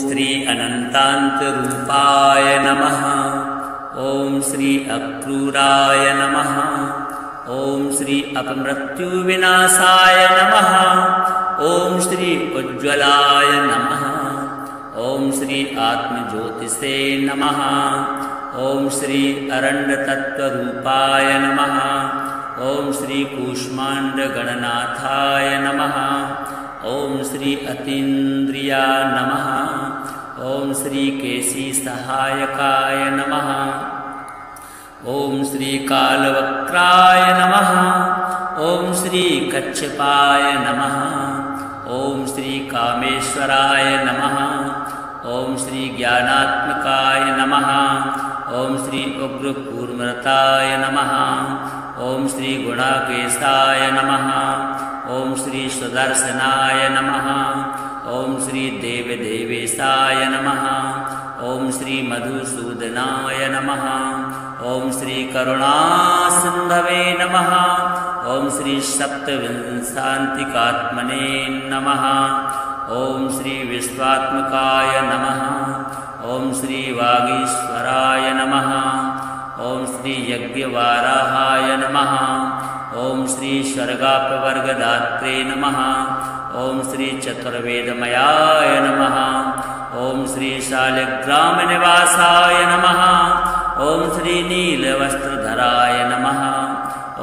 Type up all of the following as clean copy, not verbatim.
श्री अनंतांत रूपाय नमः। ओम श्री अक्रूराय नमः। ओम श्री अपमृत्यु विनाशाय नमः। ओम श्री उज्ज्वलाय नमः। ओम श्री आत्मज्योतिषे नमः। ओम श्री अरण्य तत्व रूपाय नमः। ओम श्री कूष्मांड गणनाथाय नमः। ओम श्री अतीन्द्रिया नमः। ओम श्री केशी सहायकाय नमः। ओम श्री कालवक्त्राय नमः। ओम श्री कच्छपाय नमः। ओम श्री कामेश्वराय नमः। ओम श्री ज्ञानात्मकाय नमः। ओम श्री उग्रकूर्मताय नमः। ओम श्री गुणाकेशाय नमः। ओम श्री सुदर्शनाय नमः। ओम श्री देवदेवेशाय नमः। ओम श्री मधुसूदनाय नमः। ओम श्री करुणासिन्धवे नमः। ओम श्री सप्तविंशान्तिकात्मने नमः। ओम श्री विश्वात्मकाय नमः। ओम श्री वागीश्वराय नमः। ओम श्री यज्ञवाराहाय नमः। ओम श्री स्वर्गापवर्गदात्रे नमः। ओम श्री चतुर्वेदमयाय नमः। ओम श्री शालिग्रामनिवासाय नमः। ओम श्री नीलवस्त्रधराय नमः।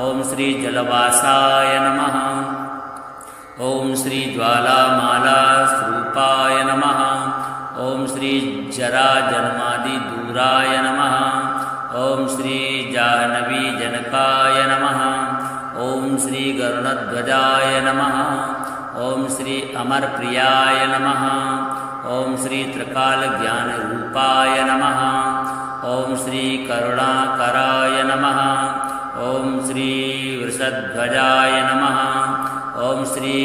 ओम श्री जलवासाय नमः। ओम श्री ज्वालामाला स्वरूपाय नमः। ओम श्री जरा जन्मादि दूराय नमः। ओम श्री जाह्नवी जनकाय नमः। ओम श्री गरुणध्वजाय नमः। ओम श्री अमरप्रियाय नमः। ओम श्री त्रिकाल ज्ञान रूपाय नमः। ओम श्री करुणाकराय नमः। ओम श्री वृषध्वजाय नमः। ओम श्री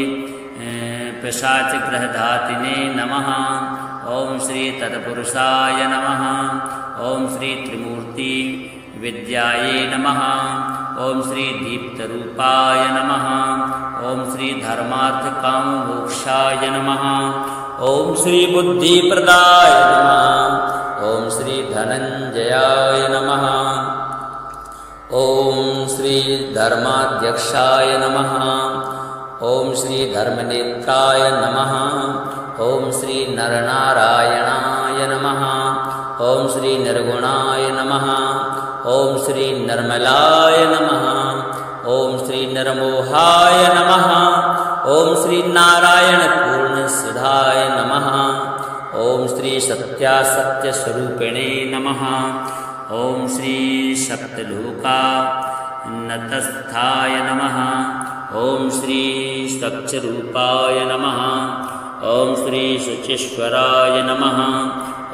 पिशाचग्रहधातिने नमः। ओम श्री तत्पुरुषाय नमः। ओम श्री त्रिमूर्ति विद्याये नमः। ओम श्री दीप्तरूपाय नमः। ओम श्री धर्मार्थकाममोक्षाय नमः। ओम श्री बुद्धिप्रदाय नमः। ओम श्री धनंजयाय नमः। ओम श्री धर्माध्यक्षाय नमः। ओम श्री धर्मनेत्राय नमः। ओम श्री नरनारायणाय नमः। ओम श्री निर्गुणाय नमः। ओम श्री निर्मलाय नमः। ओम श्री निर्मोहाय नमः। ओम श्री नारायण पूर्णसिद्धाय नमः। ओम श्री सत्यासत्यस्वरूपिणे नमः। ओम श्री सप्तलोकानतस्थाय नमः। ओम श्री स्वच्छरूपाय नमः। ओम श्री शुचीश्वराय नमः।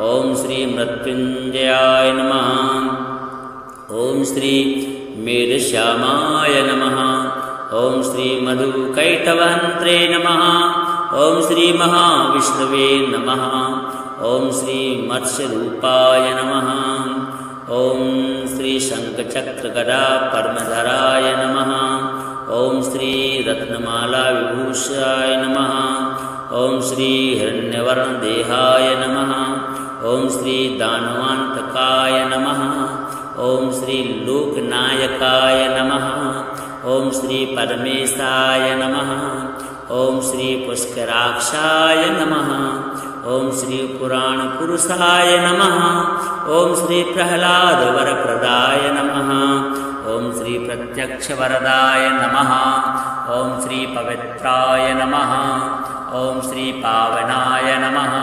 ओम श्री मृत्युंजयाय नमः। ओम श्री मेघश्यामाय नमः। ओम श्री मधुकैटवहन्त्रे नमः। ओम श्री महाविष्णवे नमः। ओम श्री मत्स्यरूपाय नमः। ओम श्री शंखचक्रगदा परमधराय नमः। ओम श्री रत्नमाला विभूषाय नमः। ओम श्री हिरण्यवर्णदेहाय नमः। ओम श्री दानवान्तकाय नमः। ओम श्री लोकनायकाय नमः। ओम श्री परमेशाय नमः। ओम श्री पुष्कराक्षाय नमः। ओम श्री पुराण पुरुषाय नमः। ओम श्री प्रहलाद वरप्रदाय नमः। ओम श्री प्रत्यक्ष वरदाय नमः। ओम श्री पवित्राय नमः। ओम श्री पावनाय नमः।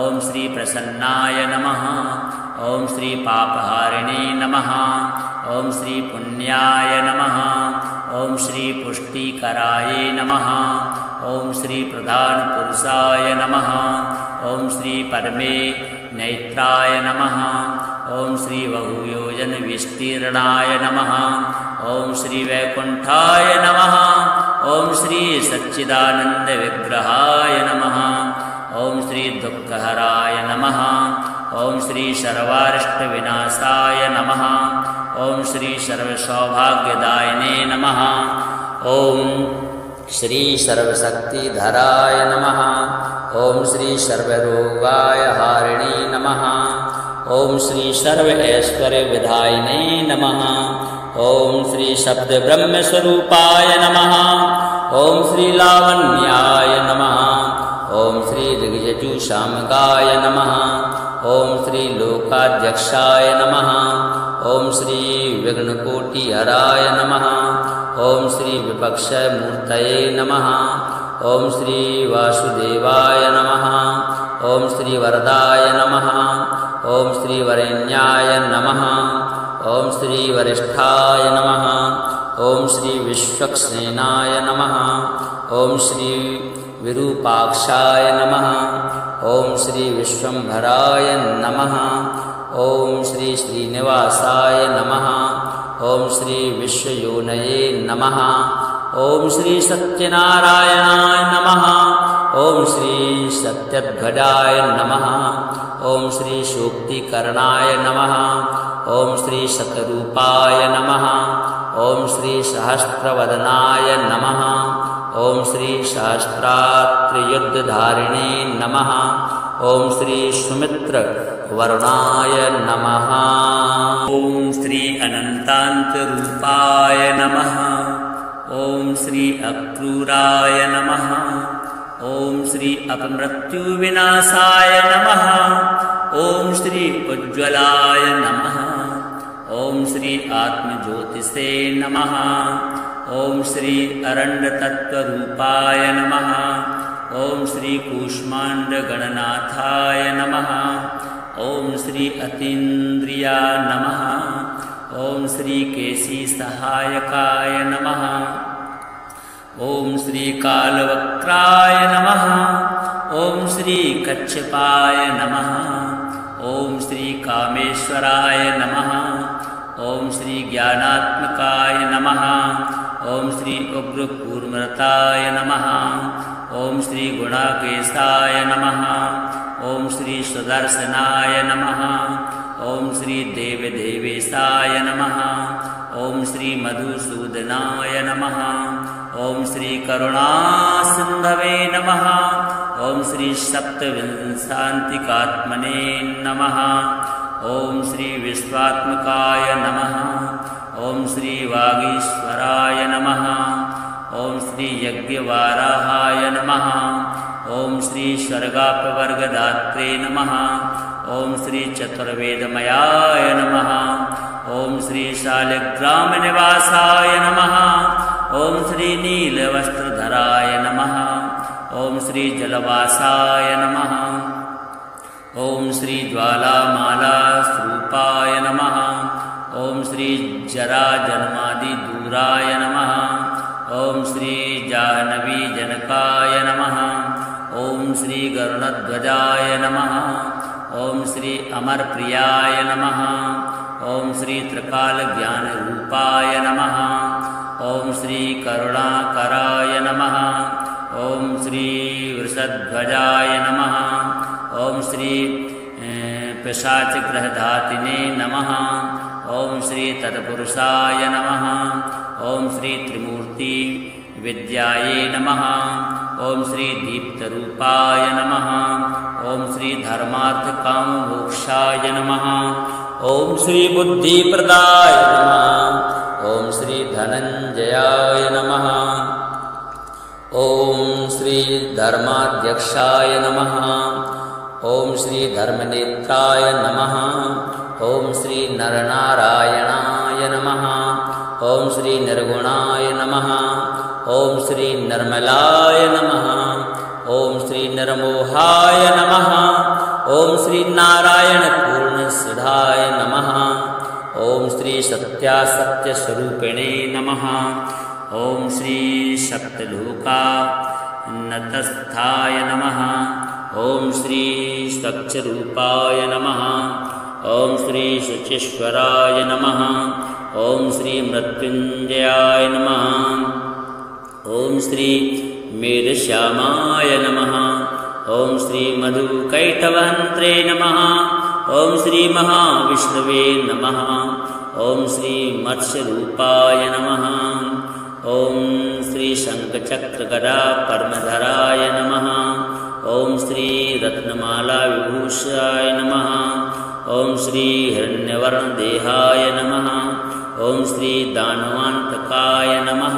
ओम श्री प्रसन्नाय नमः। ओम श्री पापहारिणे नमः। ओम श्री पुण्याय नमः। ओम श्री पुष्टिकराय नमः। ओम श्री प्रधान पुरुषाय नमः। ओम श्री परमे नेत्राय नमः। ओम श्री बहुयोजन विस्तीर्णाय नमः। ओम श्री वैकुंठाय नमः। ओम श्री सच्चिदानंद विग्रहाय नमः। ओम श्री दुःखहराय नमः। ओम श्री सर्वारिष्ट विनाशाय नमः। ओम श्री सर्वसौभाग्यदायिने नमः। ओम श्री सर्वशक्तिधराय नमः। ओम श्री सर्वरोगाय हारिणे नमः। ओम श्री सर्व ऐश्वर्य विधायिने नमः। ओम श्री शब्द ब्रह्म स्वरूपाय नमः। ओम श्री लावण्याय नमः। ओम श्री ऋग्यजु शामकाय नमः। ओम श्री लोकाध्यक्षाय नमः। ओम श्री विघ्नकोटिहराय नमः। ओम श्री विपक्षमूर्तये नमः। ओम श्री वासुदेवाय नमः। ओम श्री वरदाय नमः। ओम श्री वरेण्याय नमः। ओम श्री वरिष्ठाय नमः। ओम श्री विश्वक्सेनाय नमः। ओम श्री विरूपाक्षाय नमः। ओम श्री विश्वम्भराय नमः। ओम श्री श्रीनिवासाय नमः। ओम श्री विश्वयोनये नमः। ओम श्री सत्यनारायणाय नमः। ओम श्री सत्यध्वजाय नमः। ओम श्री शोक्तिकर्णाय नमः। ओम श्री शतरूपाय नमः। ओम श्री सहस्रवदनाय नमः। ओम श्री सहस्रात्रयुद्धधारिणे नमः। ओम श्री सुमित्र वरुणाय नमः। ओम श्री अनंतांतरूपाय नमः। ओम श्री अक्रूराय नमः। ओम श्री अपमृत्युविनाशाय नमः। ओम श्री उज्ज्वलाय नमः। ओम श्री आत्मज्योतिषे नमः। ओम श्री अरण्यतत्त्वरूपाय नमः। ओम श्री कूष्माण्डगणनाथाय नमः। ओम श्री अतीन्द्रिया नमः। ओम श्री केशी सहायकाय नमः। ओम श्री कालवक्त्राय नमः। ओम श्री कच्छपाय नमः। ओम श्री कामेश्वराय नमः। ओम श्री ज्ञानात्मकाय नमः। ओम श्री उग्रकूर्मताय नमः। ओम श्री गुणाकेशाय नमः। ओम श्री सुदर्शनाय नमः। ओम श्री देवदेवेशाय नमः। ओम श्री मधुसूदनाय नमः। ओम श्री करुणासिन्धवे नमः। ओम श्री सप्तविंशान्तिकात्मने नमः। ओम श्री विश्वात्मकाय नमः। ओम श्री वागीश्वराय नमः। ओम श्री यज्ञवाराहाय नमः। ओम श्री स्वर्गापवर्गदात्रे नमः। ओम श्री चतुर्वेदमयाय नमः। ओम श्री शालिग्रामनिवासाय नमः। ओम श्री नीलवस्त्रधराय नमः। ओम श्री जलवासाय नमः। ओम श्री ज्वालामाला स्वरूपाय नमः। ओम श्री जराजन्मादि दूराय नमः। ओम श्री जाह्नवी जनकाय नमः। ओम श्री गरुणध्वजाय नमः। ओम श्री अमरप्रियाय नमः। ओम श्री त्रिकालज्ञानरूपाय नमः। ओम श्री करुणाकराय नमः। ओम श्री वृषध्वजाय नमः। ओम श्री पिशाचग्रहधातिने नमः। ओम श्री तत्पुरुषाय नमः। ओम श्री त्रिमूर्ति विद्याये नमः। ओम श्री दीप्तरूपाय नमः। ओम श्री धर्मार्थकाममोक्षाय नमः। ओम श्री बुद्धिप्रदाय नमः। ओम श्री धनंजयाय नमः। ओम श्री धर्माध्यक्षाय नमः। ओम श्री धर्मनेत्राय नमः। ओम श्री नरनारायणाय नमः। ओम श्री निर्गुणाय नमः। ओम श्री निर्मलाय नमः। ओम श्री निर्मोहाय नमः। ओम श्री नारायण पूर्णसिद्धाय नमः। ओम श्री सत्यासत्यस्वरूपिणे नमः। ओम श्री सप्तलोकानतस्थाय नमः। ओम श्री स्वच्छरूपाय नमः। ओम श्री शुचीश्वराय नमः। ओम श्री मृत्युंजयाय नमः। ओम श्री मेघश्यामाय नमः। ओम श्री मधुकैटवहन्त्रे नमः। ओम श्री महाविष्णवे नमः। ओम श्री मत्स्यरूपाय नमः। ॐ श्री शङ्खचक्रगदा पद्मधराय नमः। ॐ श्री रत्नमाला विभूषाय नमः। ॐ श्री हिरण्यवर्णदेहाय नमः। ॐ श्री दानवान्तकाय नमः।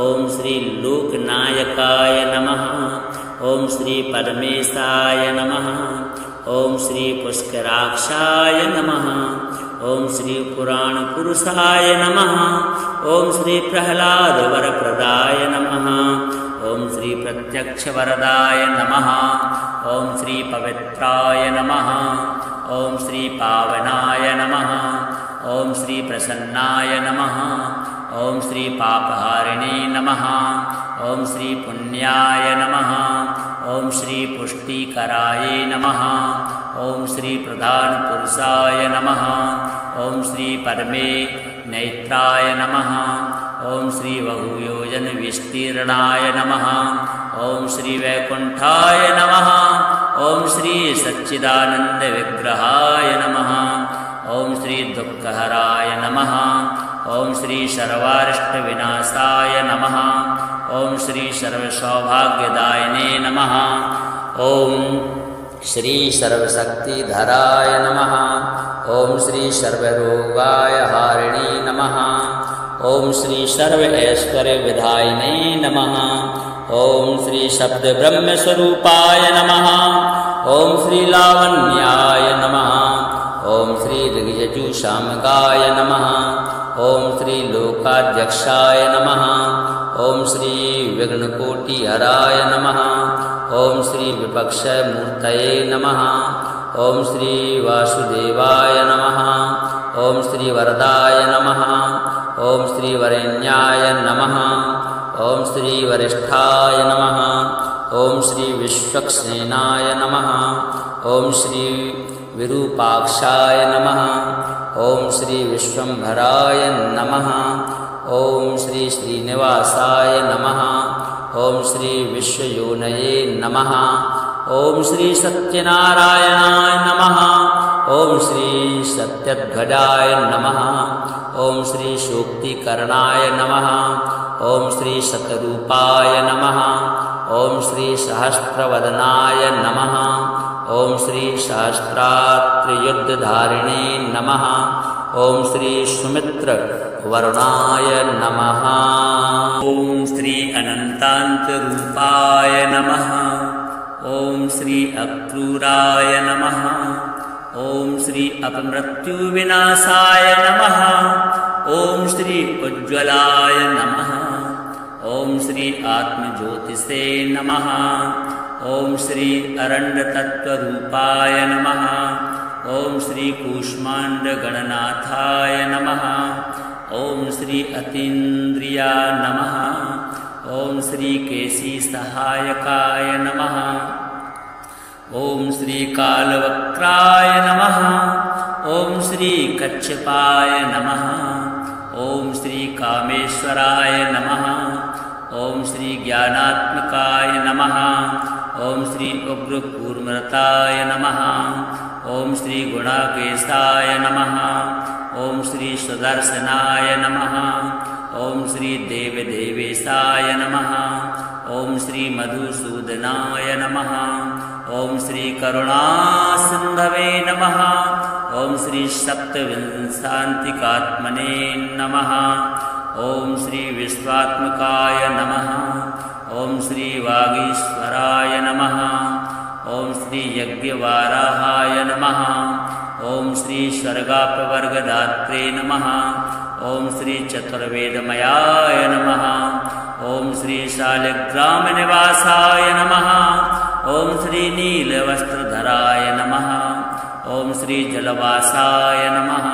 ॐ श्री लोकनायकाय नमः। ॐ श्री परमेशाय नमः। ॐ श्री पुष्कराक्षाय नमः। ॐ श्री पुराणपुरुषाय नमः। ॐ श्री प्रह्लादवरप्रदाय नमः। ॐ श्री प्रत्यक्षवरदाय नमः। ॐ श्री पवित्राय नमः। ॐ श्री पावनाय नमः। ॐ श्री प्रसन्नाय नमः। ॐ श्री पापहारिणे नमः। ॐ श्री पुण्याय नमः। ॐ श्री पुष्टिकराय नमः। ॐ श्री प्रधानपुरुषाय नमः। ॐ श्री परमे नेत्राय नमः। ॐ श्री बहुयोजनविस्तीर्णाय नमः। ॐ श्री वैकुण्ठाय नमः। ॐ श्री सच्चिदानन्दविग्रहाय नमः। ॐ श्री दुःखहराय नमः। ॐ श्री सर्वारिष्टविनाशाय नमः। ॐ श्री सर्वसौभाग्यदायिने नमः। ॐ श्री सर्वशक्तिधराय नमः। ॐ श्री सर्वरोगाय हारिणे नमः। ॐ श्री सर्वैश्वर्यविधायिने नमः। ॐ श्री शब्दब्रह्मस्वरूपाय नमः। ॐ श्री लावण्याय नमः। ॐ श्री ऋग्यजुषामगाय नमः। ॐ श्री लोकाध्यक्षाय नमः। ॐ श्री विघ्नकोटिहराय नमः। ॐ श्री विपक्षमूर्तये नमः। ॐ श्री वासुदेवाय नमः। ॐ श्री वरदाय नमः। ॐ श्री वरेण्याय नमः। ॐ श्री वरिष्ठाय नमः। ॐ श्री विश्वक्सेनाय नमः। ॐ श्री विरूपाक्षाय नमः। ॐ श्री विश्वम्भराय नमः। ॐ श्री श्रीनिवासाय नमः। ॐ श्री विश्वयोनये नमः। ॐ श्री सत्यनारायणाय नमः। ॐ श्री सत्यध्वजाय नमः। ॐ श्री शोक्तिकर्णाय नमः। ॐ श्री शतरूपाय नमः। ॐ श्री सहस्रवदनाय नमः। ॐ श्री सहस्रात्रयुद्धधारिणे नमः। ॐ श्री सुमित्रवर्णाय नमः। ॐ श्री अनन्तान्तरूपाय नमः। ॐ श्री अक्रूराय नमः। ॐ श्री अपमृत्युविनाशाय नमः। ॐ श्री उज्ज्वलाय नमः। ॐ श्री आत्मज्योतिषे नमः। ॐ श्री अरण्यतत्त्वरूपाय नमः। ॐ श्री कूष्माण्डगणनाथाय नमः। ॐ श्री अतीन्द्रिया नमः। ॐ श्री केशीसहायकाय नमः। ॐ श्री कालवक्त्राय नमः। ॐ श्री कच्छपाय नमः। ॐ श्री कामेश्वराय नमः। ॐ श्री ज्ञानात्मकाय नमः। ॐ श्री उग्रकूर्मरताय नमः। ॐ श्री गुणाकेशाय नमः। ॐ श्री सुदर्शनाय नमः। ॐ श्री देवदेवेशाय नमः। ॐ श्री मधुसूदनाय नमः। ॐ श्री करुणासिन्धवे नमः। ॐ श्री सप्तविंशान्तिकात्मने नमः। ॐ श्री विश्वात्मकाय नमः। ॐ श्री वागीश्वराय नमः। ॐ श्री यज्ञवाराहाय नमः। ॐ श्री स्वर्गापवर्गदात्रे नमः। ॐ श्री चतुर्वेदमयाय नमः। ॐ श्री शालिग्रामनिवासाय नमः। ॐ श्री नीलवस्त्रधराय नमः। ॐ श्री जलवासाय नमः।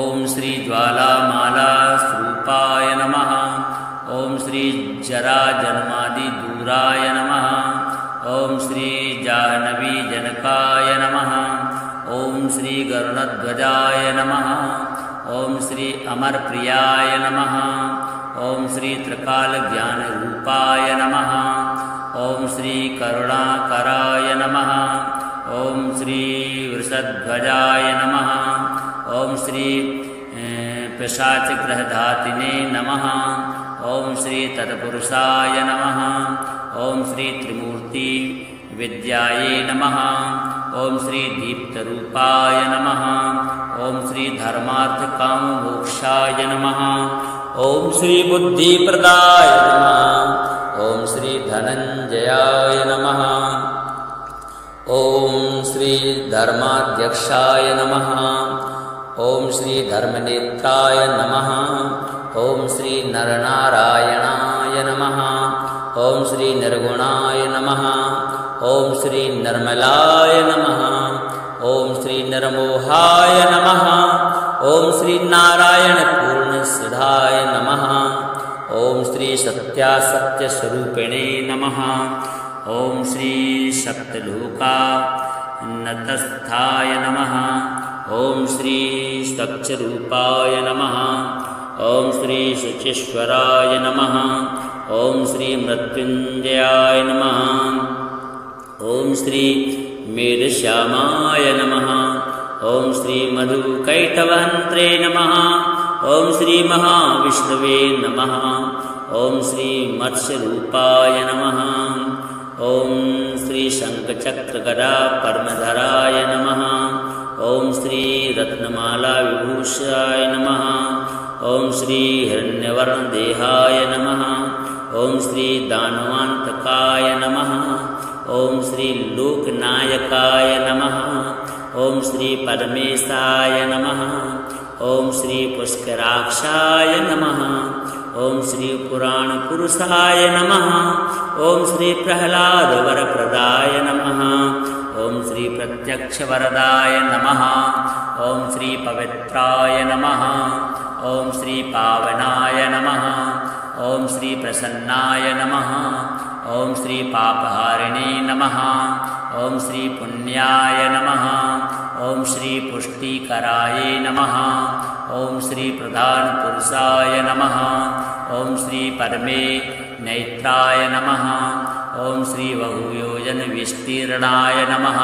ॐ श्री ज्वालामालास्वरूपाय नमः। ॐ श्री जराजन्मादिदूराय नमः। ॐ श्री जाह्नवीजनकाय नमः। ॐ श्री गरुडध्वजाय नमः। ॐ श्री अमरप्रियाय नमः। ॐ श्री त्रिकालज्ञानरूपाय नमः। ॐ श्री करुणाकराय नमः। ॐ श्री वृषध्वजाय नमः। ॐ श्री पिशाचग्रहधातिने नमः। ओम श्री तत्पुरुषाय नमः। ओम श्री त्रिमूर्ति विद्याये नमः। ओम श्री दीप्तरूपाय नमः। ओम श्री धर्मार्थ काम मोक्षाय नमः। ओम श्री बुद्धिप्रदाय नमः। ओम श्री धनंजयाय नमः। ओम श्री धर्माध्यक्षाय नमः। ओम श्री धर्मनेत्राय नमः। ओम श्री नरनारायणाय नमः। ओम श्री निर्गुणाय नमः। ओम श्री निर्मलाय नमः। ओम श्री निर्मोहाय नमः। ओम श्री नारायण पूर्ण सिद्धाय नमः। ओम श्री सत्यासत्य स्वरूपिणे नमः। ओम श्री सप्तलोका नतस्थाय नमः। ओम श्री सच्चरूपाय नमः। ओम श्री शुचीश्वराय नमः। ओम श्री मृत्युंजयाय नमः। ओम श्री मेरुश्यामाय नमः। ओम श्री मधुकैटवहन्त्रे नमः। ओम श्री महाविष्णवे नमः। ओम श्री मत्स्यरूपाय नमः। ओम श्री शंखचक्रगदा परमधराय नमः। ओम श्री रत्नमाला विभूषाय नमः। ओम श्री हिरण्यवर्णदेहाय नमः। ओम श्री दानवान्तकाय नमः। ओम श्री लोकनायकाय नमः। ओम श्री परमेशाय नमः। ओम श्री पुष्कराक्षाय नमः। ओम श्री पुराण पुरुषाय नमः। ओम श्री प्रहलाद वरप्रदाय नमः। ओम श्री प्रत्यक्ष वरदाय नमः। ओम श्री पवित्राय नमः। ओम श्री पावनाय नमः। ओम श्री प्रसन्नाय नमः। ओम श्री पापहारिणे नमः। ओम श्री पुण्याय नमः। ओम श्री पुष्टिकराय नमः। ओम श्री प्रधान पुरुषाय नमः। ओम श्री परमे नेत्राय नमः। ओम श्री बहुयोजन विस्तीर्णाय नमः।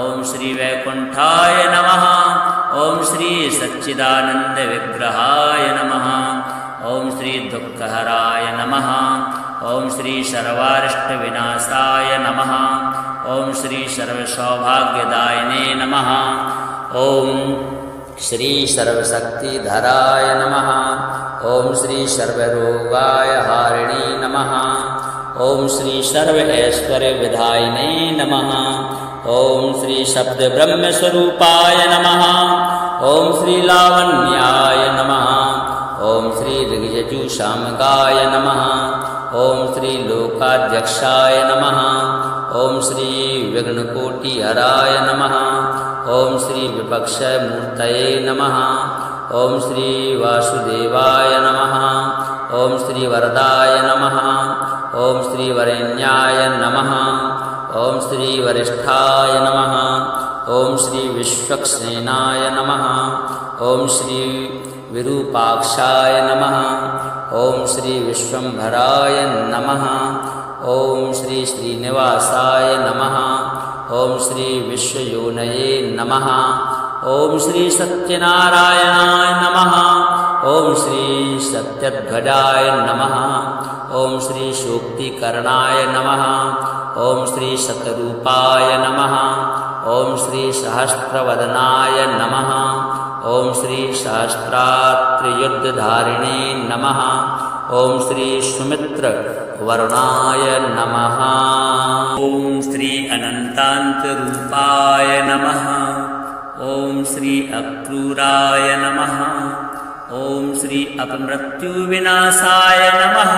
ओम श्री वैकुंठाय नमः। ओम श्री सच्चिदानंद विग्रहाय नमः। ओम श्री दुःखहराय नमः। ओम श्री सर्वारिष्ट विनाशाय नमः। ओम श्री सर्वसौभाग्यदायिने नमः। ओम श्री सर्वशक्तिधराय नमः। ओम श्री सर्वरोगाय हारिणे नमः। ओम श्री सर्व ऐश्वर्य विधायिने नमः। ओम श्री शब्द ब्रह्म स्वरूपाय नमः। ओम श्री लावण्याय नमः। ओम श्री ऋग्यजु शामकाय नमः। ओम श्री लोकाध्यक्षाय नमः। ओम श्री विघ्नकोटिहराय नमः। ओम श्री विपक्ष मूर्तये नमः। ओम श्री वासुदेवाय नमः। ओम श्री वरदाय नमः। ओम श्री वरेण्याय नमः। ओम श्री वरिष्ठाय नमः। ओम श्री विश्वक्सेनाय नमः। ओम श्री विरूपाक्षाय नमः। ओम श्री विश्वंभराय नमः। ओम श्री श्रीनिवासाय नमः। ओम श्री विश्वयोनये नमः। ओम श्री सत्यनारायणाय नमः। ओम श्री सत्यध्वजाय नमः। ओम श्री शोक्तिकरणाय नमः। ओम श्री शतरूपाय नमः। ओम श्री सहस्रवदनाय नमः। ओम श्री सहस्रात्रयुद्धधारिणे नमः। ओम श्री सुमित्र वरुणाय नमः। ओम श्री अनंतांतरूपाय नमः। ओम श्री अक्रूराय नमः। ओम श्री अपमृत्युविनाशाय नमः।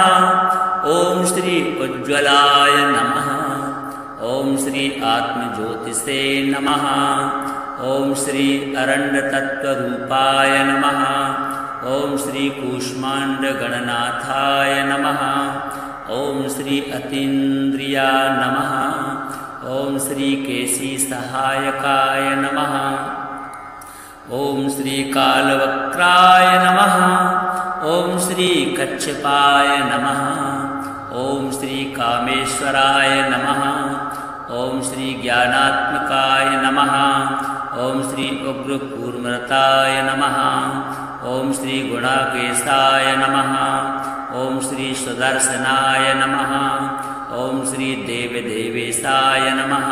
ओम श्री उज्ज्वलाय नमः। ओम श्री आत्मज्योतिषे नमः। ओम श्री अरण्यतत्त्वरूपाय नमः। ओम श्री कूष्माण्डगणनाथाय नमः। ओम श्री अतीन्द्रिया नमः। ओम श्री केशी सहायकाय नमः। ओम श्री कालवक्राय नमः। ओम श्री कच्छपाय नमः। ओम श्री कामेश्वराय नमः। ओम श्री ज्ञानात्मकाय नमः। ओम श्री उग्रकूर्मताय नमः। ओम श्री गुणाकेशाय नमः। ओम श्री सुदर्शनाय नमः। ओम श्री देवदेवेशाय नमः।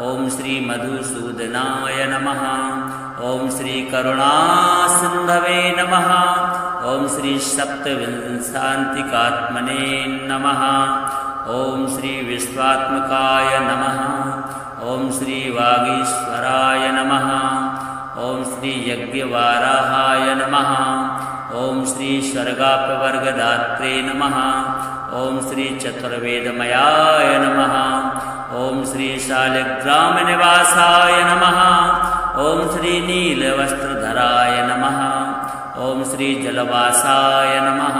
ओम श्री मधुसूदनाय नमः। ओम श्री करुणासिन्धवे नमः। ओम श्री सप्तविंशान्तिकात्मने नमः। ओम श्री विश्वात्मकाय नमः। ओम श्री वागीश्वराय नमः। ओम श्री यज्ञवाराहाय नमः। ओम श्री स्वर्गापवर्गदात्रे नमः। ओम श्री चतुर्वेदमयाय नमः। ओम श्री शालिग्रामनिवासाय नमः। ओम श्री नीलवस्त्रधराय नमः। ओम श्री जलवासाय नमः।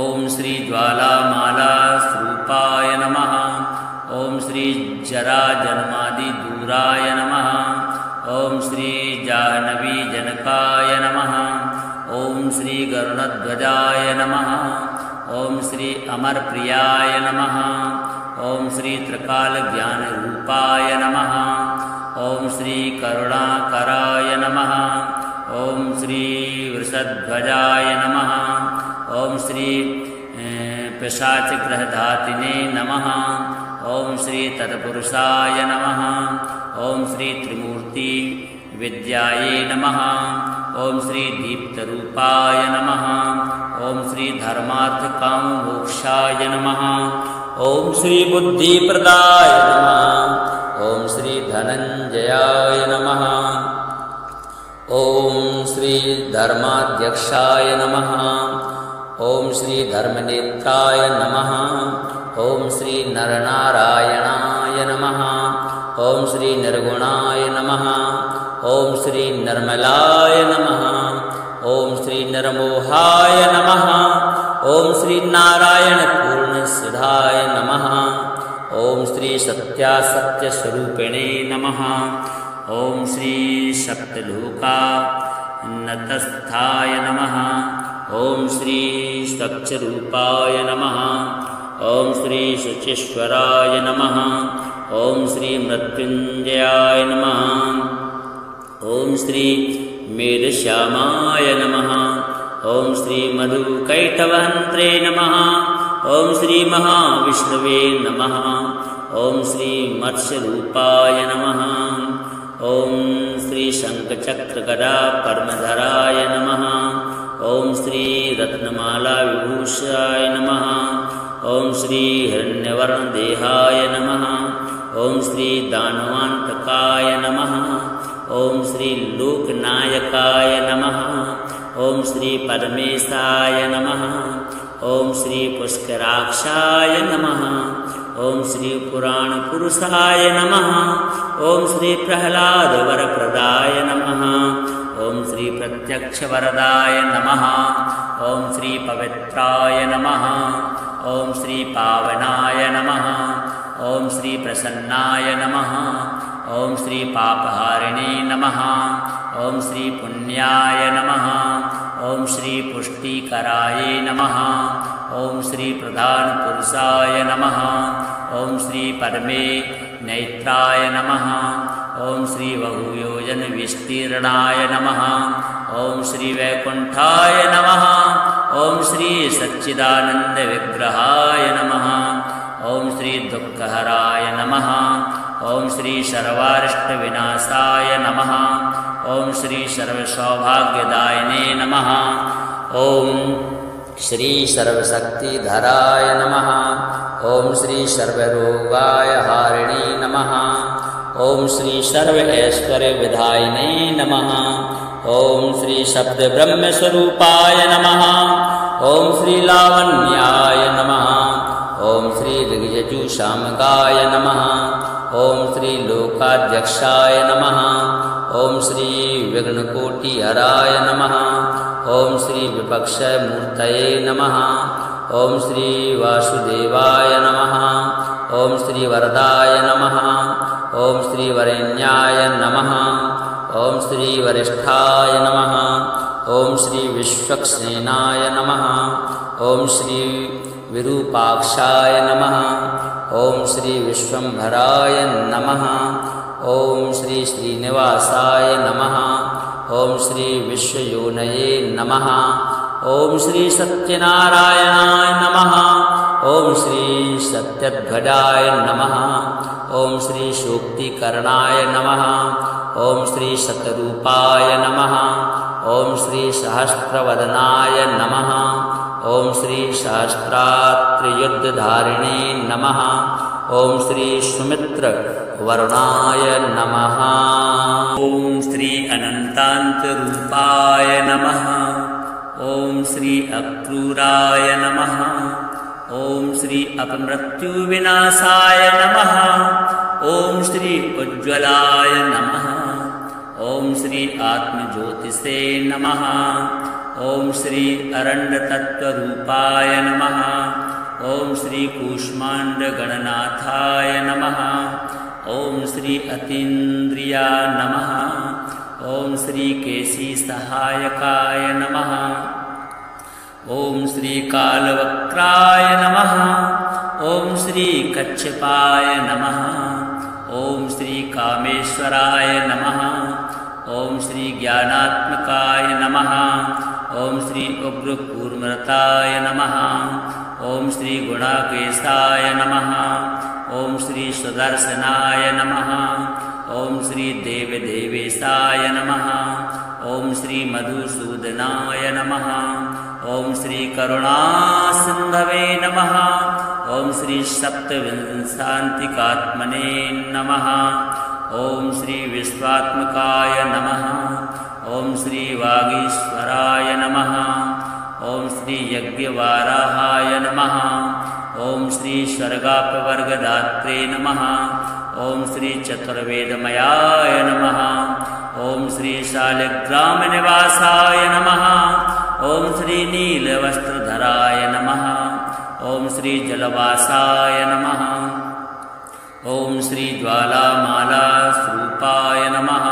ओम श्री ज्वालामाला स्वरूपाय नमः। ओम श्री जराजन्मादि दूराय नमः। ओम श्री जाह्नवी जनकाय नमः। ओम श्री गरुड़ध्वजाय नमः। ओम श्री अमरप्रियाय नमः। ओम श्री त्रिकालज्ञानरूपाय नमः। ओम श्री करुणाकराय नमः। ओम श्री वृषध्वजाय नमः। ओम श्री पिशाचग्रहधातिने नमः। ओम श्री तत्पुरुषाय नमः। ओम श्री त्रिमूर्ति विद्याये नमः। ओम श्री दीप्तरूपाय नमः। ओम श्री धर्मार्थकाममोक्षाय नमः। ओम श्री बुद्धिप्रदाय नमः। ओम श्री धनंजयाय नमः। ओम श्री धर्माध्यक्षाय नमः। ओम श्री धर्मनेत्राय नमः। ओम श्री नरनारायणाय नमः। ओम श्री निर्गुणाय नमः। ओम श्री निर्मलाय नमः। ओम श्री निर्मोहाय नमः। ओम श्री नारायण पूर्णसिद्धाय नमः। ओम श्री सत्यासत्यस्वरूपिणे नमः। ओम श्री सप्तलोका नतस्थाय नमः। ओम श्री स्वच्छरूपाय नमः। ओम श्री शुचीश्वराय नमः। ओम श्री मृत्युंजयाय नमः। ओम श्री मेघश्यामाय नमः। ओम श्री मधुकैटवहन्त्रे नमः। ओम श्री महाविष्णवे नमः। ओम श्री मत्स्यरूपाय नमः। ओम श्री शंखचक्रगदा परमधराय नमः। ओम श्री रत्नमाला विभूषाय नमः। ओम श्री हिरण्यवर्णदेहाय नमः। ओम श्री दानवान्तकाय नमः। ओम श्री लोकनायकाय नमः। ओम श्री परमेशाय नमः। ओम श्री पुष्कराक्षाय नमः। ओम श्री पुराण पुरुषाय नमः। ओम श्री प्रहलाद वरप्रदाय नमः। ओम श्री प्रत्यक्ष वरदाय नमः। ओम श्री पवित्राय नमः। ओम श्री पावनाय नमः। ओम श्री प्रसन्नाय नमः। ओम श्री पापहारिणे नमः। ओम श्री पुण्याय नमः। ओम श्री पुष्टिकराय नमः। ओम श्री प्रधान पुरुषाय नमः। ओम श्री पद्मे नेत्राय नमः। ओम श्री बहुयोजन विस्तीर्णाय नमः। ओम श्री वैकुंठाय नमः। ओम श्री सच्चिदानंद विग्रहाय नमः। ओम श्री दुःखहराय नमः। ओम श्री सर्वारिष्ट विनाशाय नमः। ओम श्री सर्वसौभाग्यदायिने नमः। ओम श्री सर्वशक्तिधराय नमः। ओम श्री सर्वरोगाय हारिणे नमः। ओम श्री सर्व ऐश्वर्य विधायिने नमः। ओम श्री शब्द ब्रह्म स्वरूपाय नमः। ओम श्री लावण्याय नमः। ओम श्री ऋग्यजु शामकाय नमः। ओम श्री लोकाध्यक्षाय नमः। ओम श्री विघ्नकोटिहराय नमः। ओम श्री विपक्षमूर्तये नमः। ओम श्री वासुदेवाय नमः। ओम श्री वरदाय नमः। ओम श्री वरेण्याय नमः। ओम श्री वरिष्ठाय नमः। ओम श्री विश्वक्सेनाय नमः। ओम श्री विरूपाक्षाय नमः। ओम श्री विश्वम्भराय नमः। ओम श्री श्रीनिवासाय नमः। ओम श्री विश्वयोनये नमः। ओम श्री सत्यनारायणाय नमः। ओम श्री सत्यध्वजाय नमः। ओम श्री शोक्तिकर्णाय नमः। ओम श्री शतरूपाय नमः। ओम श्री सहस्रवदनाय नमः। ओम श्री सहस्रात्रयुद्धधारिणे नमः। ओम श्री सुमित्र वरुणाय नमः। ओम श्री अनंतांत रूपाय नमः। ओम श्री अक्रूराय नमः। ओम श्री अपमृत्यु विनाशाय नमः। ओम श्री उज्ज्वलाय नमः। ओम श्री आत्मज्योतिषे नमः। ओम श्री अरण्य तत्वरूपाय नमः। ओम श्री कूष्मांड गणनाथाय नमः। ओम श्री अतीन्द्रिया नमः। ओम श्री केशी सहायकाय नमः। ओम श्री कालवक्त्राय नमः। ओम श्री कच्छपाय नमः। ओम श्री कामेश्वराय नमः। ओम श्री ज्ञानात्मकाय नमः। ओम श्री उग्रकूर्मताय नमः। ओम श्री गुणाकेशाय नमः। ओम श्री सुदर्शनाय नमः। ओम श्री देवदेवेशाय नमः। ओम श्री मधुसूदनाय नमः। ओम श्री करुणासिन्धवे नमः। ओम श्री सप्तविंशान्तिकात्मने नमः। ओम श्री विश्वात्मकाय नमः। ओम श्री वागीश्वराय नमः। ओम श्री यज्ञवाराहाय नमः। ओम श्री स्वर्गापवर्गदात्रे नमः। ओम श्री चतुर्वेदमयाय नमः। ओम श्री शालिग्रामनिवासाय नमः। ओम श्री नीलवस्त्रधराय नमः। ओम श्री जलवासाय नमः। ओम श्री ज्वालामाला स्वरूपाय नमः।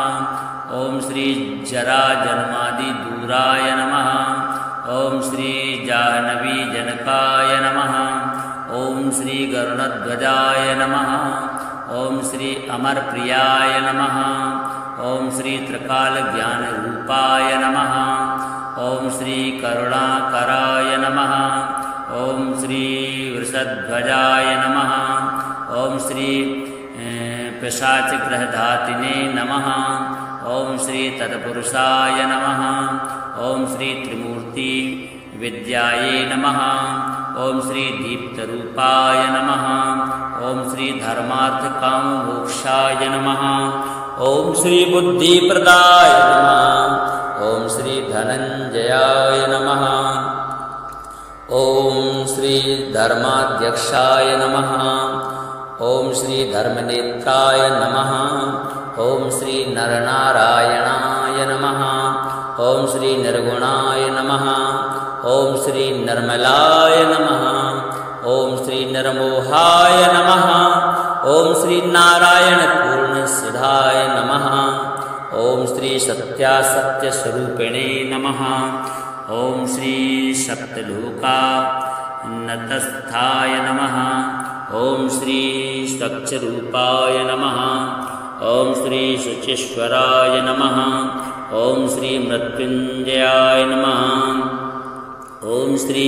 ओम श्री जरा जन्मादि दूराय नमः। ओम श्री जाह्नवी जनकाय नमः। ओम श्री गरुणध्वजाय नमः। ओम श्री अमरप्रियाय नमः। ओम श्री त्रिकाल ज्ञान रूपाय नमः। ओम श्री करुणाकराय नमः। ओम श्री वृषध्वजाय नमः। ओम श्री पिशाचग्रहधातिने नमः। ओम श्री तत्पुरुषाय नमः। ओम श्री त्रिमूर्ति विद्याये नमः। ओम श्री दीप्तरूपाय नमः। ओम श्री धर्मार्थ काम मोक्षाय नमः। ओम श्री बुद्धिप्रदाय नमः। ओम श्री धनंजयाय नमः। ओम श्री धर्माध्यक्षाय नमः। ओम श्री धर्मनेत्राय नमः। ओम श्री नरनारायणाय नमः। ओम श्री निर्गुणाय नमः। ओम श्री निर्मलाय नमः। ओम श्री निर्मोहाय नमः। ओम श्री नारायण पूर्ण सिद्धाय नमः। ओम श्री सत्यासत्य स्वरूपिणे नमः। ओम श्री सप्तलोका नतस्थाय नमः। ओम श्री स्वच्छरूपाय नमः। ओम श्री शुचीश्वराय नमः। ओम श्री मृत्युंजयाय नमः। ओम श्री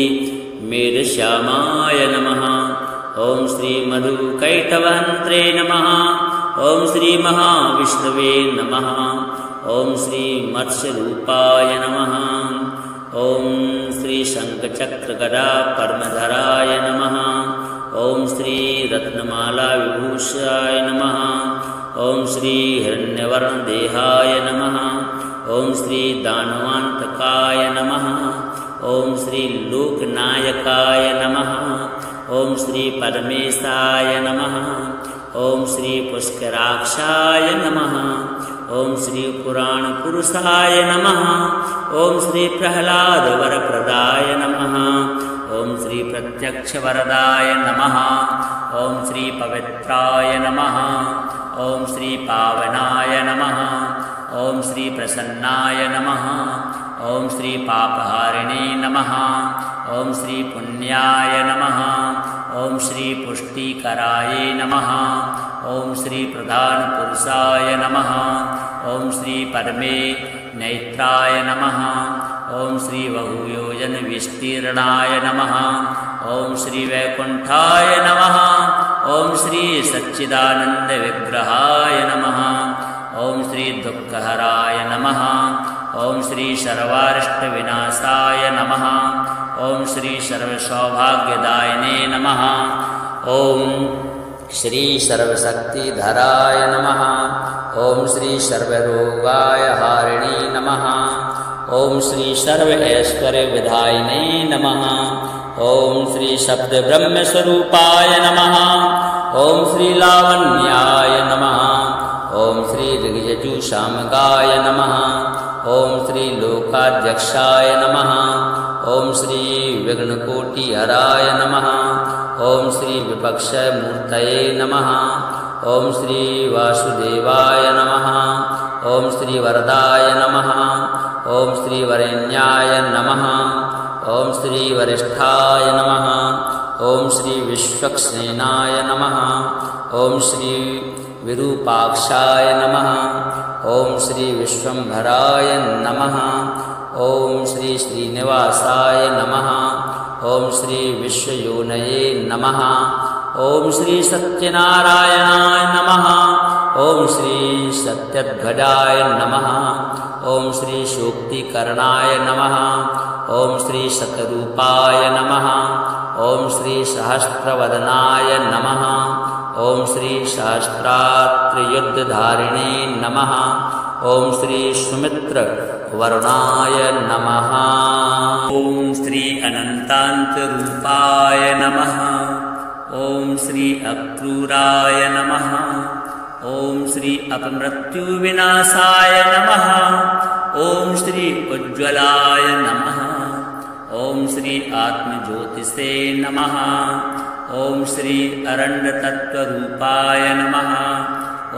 मेघश्यामाय नमः। ओम श्री मधुकैटवहन्त्रे नमः। ओम श्री महाविष्णवे नमः। ओम श्री मत्स्यरूपाय नमः। ओम श्री शंखचक्रगदा परमधराय नमः। ओम श्री रत्नमाला विभूषाय नमः। ओम श्री हिरण्यवर्णदेहाय नमः। ओम श्री दानवान्तकाय नमः। ओम श्री लोकनायकाय नमः। ओम श्री परमेशाय नमः। ओम श्री पुष्कराक्षाय नमः। ओम श्री पुराण पुरुषाय नमः। ओम श्री प्रहलाद वरप्रदाय नमः। ओम श्री प्रत्यक्ष वरदाय नमः। ओम श्री पवित्राय नमः। ओम श्री पावनाय नमः। ओम श्री प्रसन्नाय नमः। ओम श्री पापहारिणे नमः। ओम श्री पुण्याय नमः। ओम श्री पुष्टिकराय नमः। ओम श्री प्रधान पुरुषाय नमः। ॐ श्री परमे नेत्राय नमः ॐ श्री बहुयोजन विस्तीर्णाय नमः ॐ श्री वैकुंठाय नमः ॐ श्री सच्चिदानंद विग्रहाय नमः ॐ श्री दुःखहराय नमः ॐ श्री सर्वारिष्ट विनाशाय नमः ॐ श्री सर्वसौभाग्यदायिने नमः ॐ श्री सर्वशक्तिधराय नमः ॐ श्री सर्वरोगाय हारिणे नमः ॐ श्री सर्व ऐश्वर्य विधायिने नमः ॐ श्री शब्द ब्रह्म स्वरूपाय नमः ॐ श्री लावण्याय नमः ॐ श्री ऋग्यजुषामगाय नमः ॐ श्री लोकाध्यक्षाय नमः ॐ श्री विघ्नकोटिहराय नमः ॐ श्री विपक्षमूर्तये नमः ॐ श्री वासुदेवाय नमः ॐ श्री वरदाय नमः ॐ श्री वरेण्याय नमः ॐ श्री वरिष्ठाय नमः ॐ श्री विश्वक्सेनाय नमः ॐ श्री विरूपाक्षाय नमः ॐ श्री विश्वम्भराय नमः ॐ श्री श्रीनिवासाय नमः ॐ श्री विश्वयोनये नमः ॐ श्री सत्यनारायणाय नमः ॐ श्री सत्यध्वजाय नमः ॐ श्री शोक्तिकर्णाय नमः ॐ श्री शतरूपाय नमः ॐ श्री सहस्रवदनाय नमः ॐ श्री सहस्रात्रयुद्धधारिणे नमः ॐ श्री सुमित्र वरुणाय नमः ॐ श्री अनन्तान्तरूपाय नमः ॐ श्री अक्रूराय नमः ॐ श्री अपमृत्युविनाशाय नमः ॐ श्री उज्ज्वलाय नमः ॐ श्री आत्मज्योतिषे नमः ॐ श्री अरण्यतत्त्वरूपाय नमः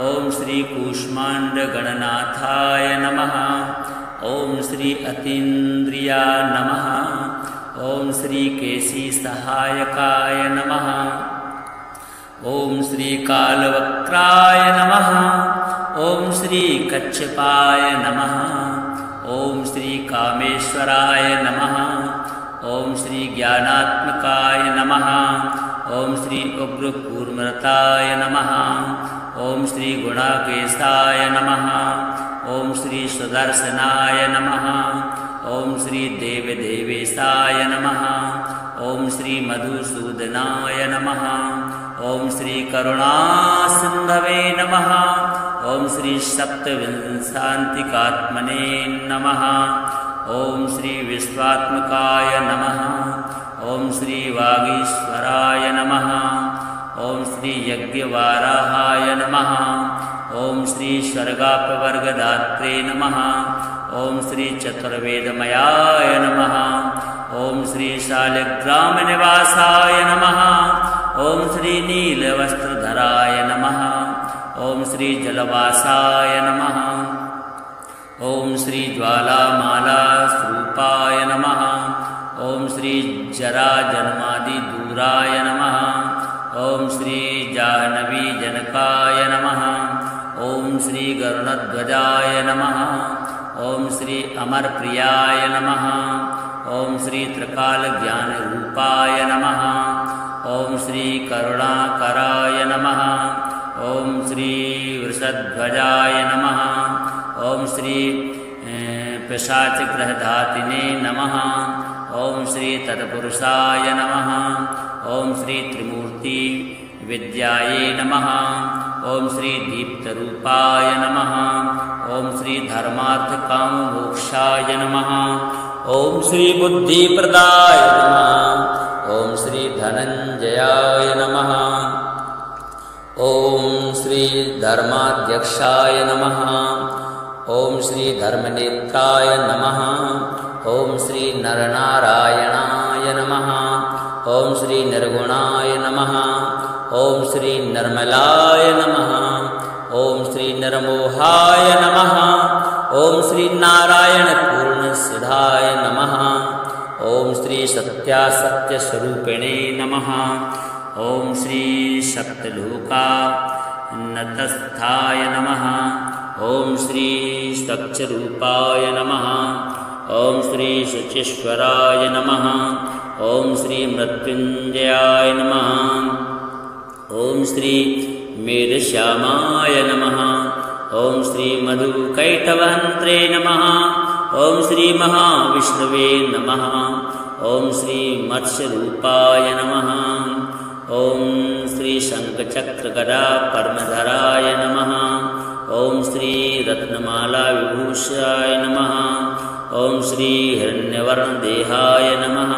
ॐ श्री कूष्माण्डगणनाथाय नमः ॐ श्री अतीन्द्रिया नमः ॐ श्री केशीसहायकाय नमः ॐ श्री कालवक्त्राय नमः ॐ श्री कच्छपाय नमः ॐ श्री कामेश्वराय नमः ॐ श्री ज्ञानात्मकाय नमः ॐ श्री उग्रकूर्मरताय नमः ॐ श्री गुणाकेशाय नमः ॐ श्री सुदर्शनाय नमः ॐ श्री देवदेवेशाय नमः ॐ श्री मधुसूदनाय नमः ॐ श्री करुणासिन्धवे नमः ॐ श्री सप्तविंशान्तिकात्मने नमः ॐ श्री विश्वात्मकाय नमः ॐ श्री वागीश्वराय नमः ॐ श्री यज्ञवाराहाय नमः ॐ श्री स्वर्गापवर्गदात्रे नमः ॐ श्री चतुर्वेदमयाय नमः ॐ श्री शालिग्रामनिवासाय नमः ॐ श्री नीलवस्त्रधराय नमः ॐ श्री जलवासाय नमः ॐ श्री ज्वालामालास्वरूपाय नमः ॐ श्री जराजन्मादिदूराय नमः ॐ श्री जाह्नवीजनकाय नमः ॐ श्री गरुडध्वजाय नमः ॐ श्री अमरप्रियाय नमः ॐ श्री त्रिकालज्ञानरूपाय नमः ॐ श्री करुणाकराय नमः ॐ श्री वृषध्वजाय नमः ॐ श्री पिशाचग्रहधातिने नमः ॐ श्री तत्पुरुषाय नमः ॐ श्री त्रिमूर्ति विद्याये नमः ॐ श्री दीप्तरूपाय नमः ॐ श्री धर्मार्थकाममोक्षाय नमः ॐ श्री बुद्धिप्रदाय नमः ॐ श्री धनञ्जयाय नमः ॐ श्री धर्माध्यक्षाय नमः ॐ श्री धर्मनेत्राय नमः ॐ श्री नरनारायणाय नमः ॐ श्री निर्गुणाय नमः ॐ श्री निर्मलाय नमः ॐ श्री निर्मोहाय नमः ॐ श्री नारायणपूर्णसिद्धाय नमः ॐ श्री सत्यासत्यस्वरूपिणे नमः ॐ श्री सप्तलोका नतस्थाय नमः ॐ श्री सच्चरूपाय नमः। ॐ श्री शुचीश्वराय नमः। ॐ श्री मृत्युंजयाय नमः। ॐ श्री मेधश्यामाय नमः। ॐ श्री मधुकैटभहन्त्रे नमः। ॐ श्री महाविष्णवे नमः। ॐ श्री मत्स्यरूपाय नमः। ॐ श्री शङ्खचक्रगदा परमधराय नमः। ॐ श्री रत्नमाला विभूषाय नमः। ॐ श्री हिरण्यवर्णदेहाय नमः।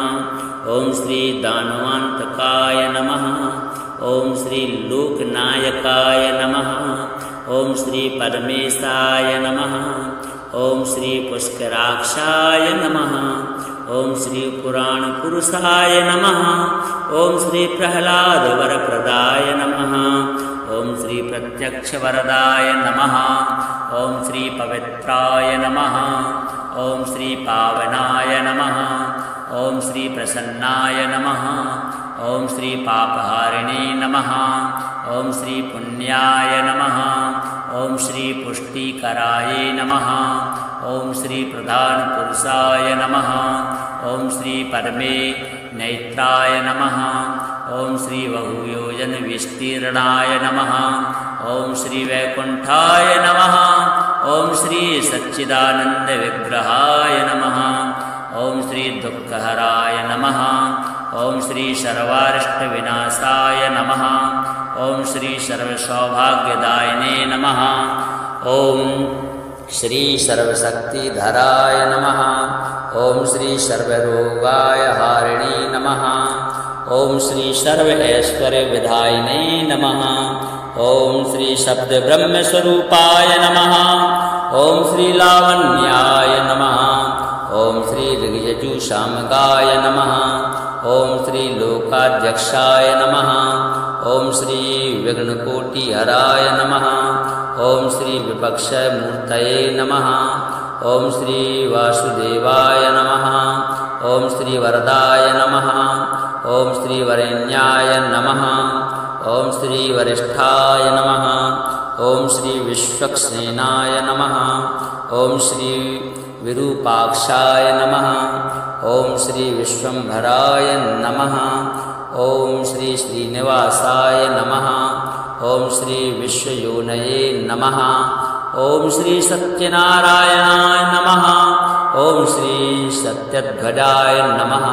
ॐ श्री दानवान्तकाय नमः। ॐ श्री लोकनायकाय नमः। ॐ श्री परमेशाय नमः। ॐ श्री पुष्कराक्षाय नमः। ॐ श्री पुराणपुरुषाय नमः। ॐ श्री प्रह्लादवरप्रदाय नमः। ॐ श्री प्रत्यक्षवरदाय नमः। ॐ श्री पवित्राय नमः। ॐ श्री पावनाय नमः। ॐ श्री प्रसन्नाय नमः। ॐ श्री पापहारिणे नमः। ॐ श्री पुण्याय नमः। ॐ श्री पुष्टिकराय नमः। ॐ श्री प्रधानपुरुषाय नमः। ॐ श्री परमे नेत्राय नमः। ॐ श्री बहुयोजन विस्तीर्णाय नमः। ॐ श्री वैकुंठाय नमः। ॐ श्री सच्चिदानंद विग्रहाय नमः। ॐ श्री दुःखहराय नमः। ॐ श्री सर्वारिष्टविनाशाय नमः। ॐ श्री सर्वसौभाग्यदायिने नमः। ॐ श्री सर्वशक्तिधराय नमः। ॐ श्री सर्वरोगाय हारिणे नमः। ॐ श्री सर्व ऐश्वर्यविधायिने नमः। ॐ श्री शब्द ब्रह्मस्वरूपाय नमः। ॐ श्री लावण्याय नमः। ॐ श्री ऋग्यजुषामगाय नमः। ॐ श्री लोकाध्यक्षाय नमः। ॐ श्री विघ्नकोटिहराय नमः। ॐ श्री विपक्षमूर्तये नमः। ॐ श्री वासुदेवाय नमः। ॐ श्री वरदाय नमः। ॐ श्री वरेण्याय नमः। ॐ श्री वरिष्ठाय नमः। ॐ श्री विश्वक्सेनाय नमः। ॐ श्री विरूपाक्षाय नमः। ॐ श्री विश्वम्भराय नमः। ॐ श्री श्रीनिवासाय नमः। ॐ श्री विश्वयोनये नमः। ॐ श्री सत्यनारायणाय नमः। ॐ श्री सत्यध्वजाय नमः।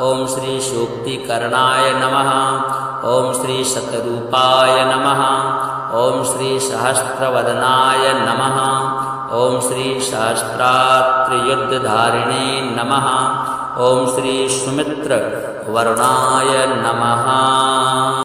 ॐ श्री शोक्तिकर्णाय नमः। ॐ श्री शतरूपाय नमः। ॐ श्री सहस्रवदनाय नमः। ॐ श्री सहस्रात्रयुद्धधारिणे नमः। ॐ श्री सुमित्र वरुणाय नमः।